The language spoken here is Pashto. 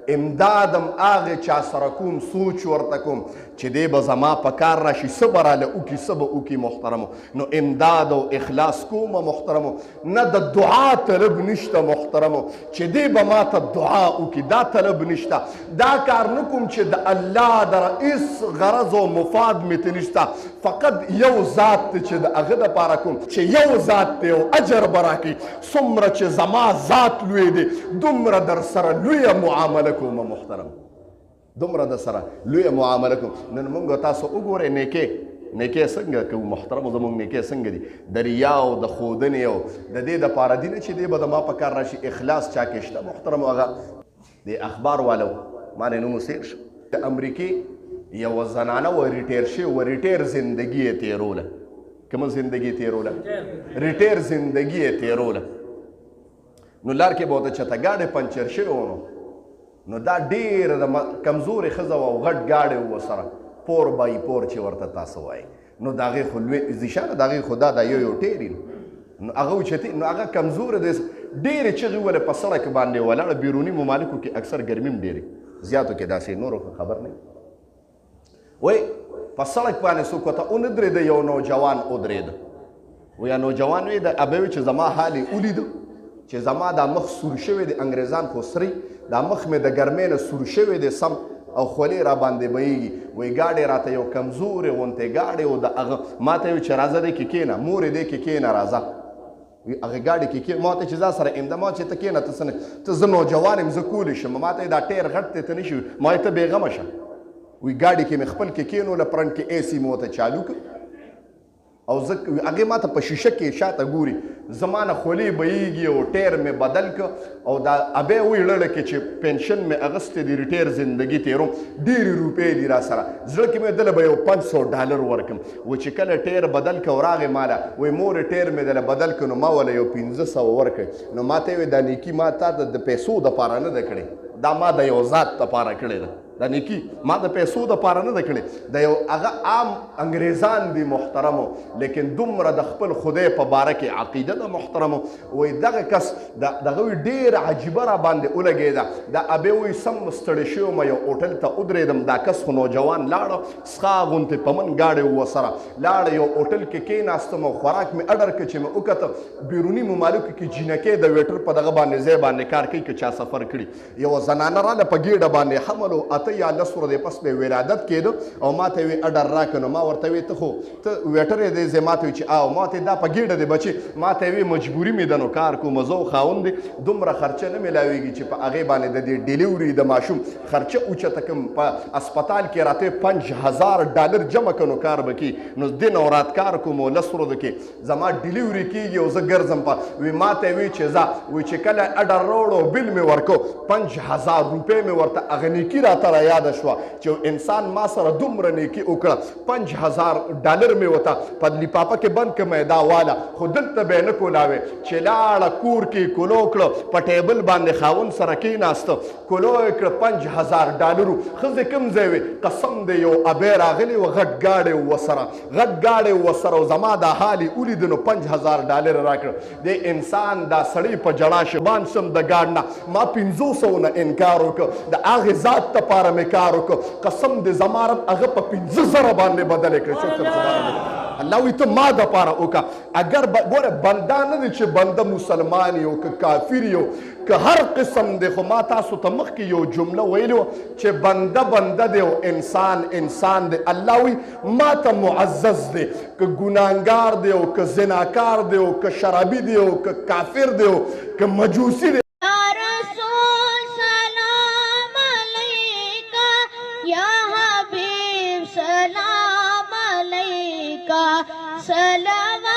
امدادم هغه چا سره کوم سوچ ورته کوم چې دی به زما په کار راشي څه به راله وکړي څه به وکړي محترمو. نو امداد او اخلاص کومه محترمو، نه د دعا طلب نشته محترمو چې دی به ما ته دعا وکړي، دا طلب نشته. دا کار نه کوم چې د الله د هېڅ غرض او مفاد مې ته نشته، فقط یو ذات دی چې د هغه دپاره کوم چې یو ذات دی او اجر به راکړي. څومره چې زما ذات لوی دی دومره در سره لویه معامله کوم محترم، دومره در سره لویه معامله کوم. نن موږ تاسو وګورئ نیکۍ څنګه کوو محترمو، زموږ نیکۍ څنګه دي د ریا او د ښودنې او د دې دپاره دي نه چې دی به د ما په کار راشي. اخلاص چا کې شته محترمو. هغه د اخبار والو ما نه نوم سیر شو، د امریکې یوه زنانه وه ریټیر شوې وه، ریټیر زندګي یې تېروله. کومه زندګي یې تېروله؟ ریټیر زندګي یې تېروله. نو لار کې به ورته چته ګاډی پنچر شوی و، نو دا ډېره د کمزورې ښځه وه او غټ ګاډی و ورسره، پور بای پور چې ورته تاسو وایي. نو د هغې خو لوی زیشانه د هغې خو دا یو ټیري نو هغه اوچتې، نو هغه کمزوره دی، ډېرې چغې ولې په سړک باندې ولاړه. بیروني ممالکو کې اکثر ګرمي هم ډېرې، زیاتو کې داسې نورو خبر نه وایي. په سړک باندې څوک ورته ونه درېده، یو نوجوان ودرېده. ویا نوجوان وی د ابه وی چې زما حال یې ولیده چې زما دا مخ سور شوی دی، انګریزان خو سري، دا مخ مې د ګرمۍ نه سور شوی دی سم او خولې را باندې بهیږي. وایي ګاډی راته یو کمزورې غوندې ګاډی و، د هغه ما ته وی چې راځه دی کې کښېنه، مورې دی کې کښېنه راځه. هغې ګاډي کې کښېنه، ما ته چې ځه سره امده، ما چې ته کښېنه ته څه نه، ته زه نوجوان یم زه کولی شم. ما ته دا ټیر غټ دی ته نه شي، ما ته بېغمه شه. وی ګاډي کې مې خپل کې کښېنوله، فرنټ کې اے سی مې ورته چالو کړ او زه هغې ما ته په شیشه کې شاته ګوري، زما نه خولې بهیږي او ټیر مې بدل کړ. او دا ابی وایي لړه کې چې پنشن مې اخیستی دی، ریټیر زندګي تېروم، ډېرې روپۍ دي را سره. زړه کې مې دله به یو $500 ورکړم. و چې کله ټیر بدل کړ او راغې ماله وایي مورې ټیر مې دله بدل کړ، نو ما وله یو 1500 ورکړی. نو ما ته یې وایي دا نیکي ما تا د پیسو دپاره نه ده کړې، دا ما د یو ذات دپاره کړې ده. دا نیکي ما د پیسو دپاره نه ده کړې، د یو هغه عام انګریزان دي محترمو، لیکن دومره د خپل خدای په باره کې عقیده ده محترمو. وایي دغه کس دغه وایي ډېره عجیبه را باندې ولګېده. دا ابی وایي سم ستړی شوی وم، یو هوټل ته ودرېدم، دا کس خو نوجوان لاړه، سخا غوندې په من ګاډی و ورسره لاړه، یو هوټل کې کېناستم او خوراک مې اډر کړ. چې مې وکته بیروني ممالکو کې جینکۍ د ویټر په دغه باندې ځای باندې کار کوي که چا سفر کړي. یوه زنانه راله په ګېډه باندې حمل و 8 یا 10 ورځې پس مې ولادت کېده او ما ته یې اډر راکړه. نو ما ورته ویې ته خو ته ویټر یې دی؟ زه ما ته ویې چې او ما ته دا په ګېډه دی بچې، ما ته یې ویې مجبوري مې ده نو کار کوم، زه او خاوند دی دومره خرچه نه میلاویږي چې په هغې باندې د دې ډیلیوري د ماشوم خرچه اوچته کړم. په اسپتال کې راته $5000 جمع کړه، نو کار به کړي. نو دن او رات کار کوم او 10 ورځو کې زما ډیلیوري کېږي او زه ګرځم. په وی ما ته وی چې ځه، وی چې کله اډر راوړو بل مې ورکو $5000 مې ورته هغه نیکي راته را یاده شوه چې انسان ما سره دومره نیکي وکړه. $5000 مې ورته په لیپاپه کې بند کړه دا واله، خو دلته به یې نه کولاوې چې لاړه کور کې کولو کړه، په ټیبل باندې خاوند سره کېناسته، کولو یې کړه $5000. ښځې کوم ځای وې؟ قسم دی یو ابی راغلی و، غټ ګاډی و ورسره، غټ ګاډی و ورسره، او زما دا حال یې ولید نو $5000 راکړه. د انسان دا سړی په جړا شبان شم د ګاډ نه، ما 500 نه انکار وکړ، د هغې ذات دپاره مې کار وکړ. قسم د زما رب هغه په 50,000 باندې بدله کړې. شکر الله وایي ته ما دپاره وکړه. اگر ګوره بنده نه دی چې بنده مسلمان یو که کافر یو که هر قسم دی، خو ما تاسو ته مخکې یو جمله ویلې وه چې بنده بنده دی او انسان انسان دی. الله وایي ما ته معزز دی، که ګناهګار دی او که زناکار دی او که شرابي دی او که کافر دی او که مجوسی دی. سلام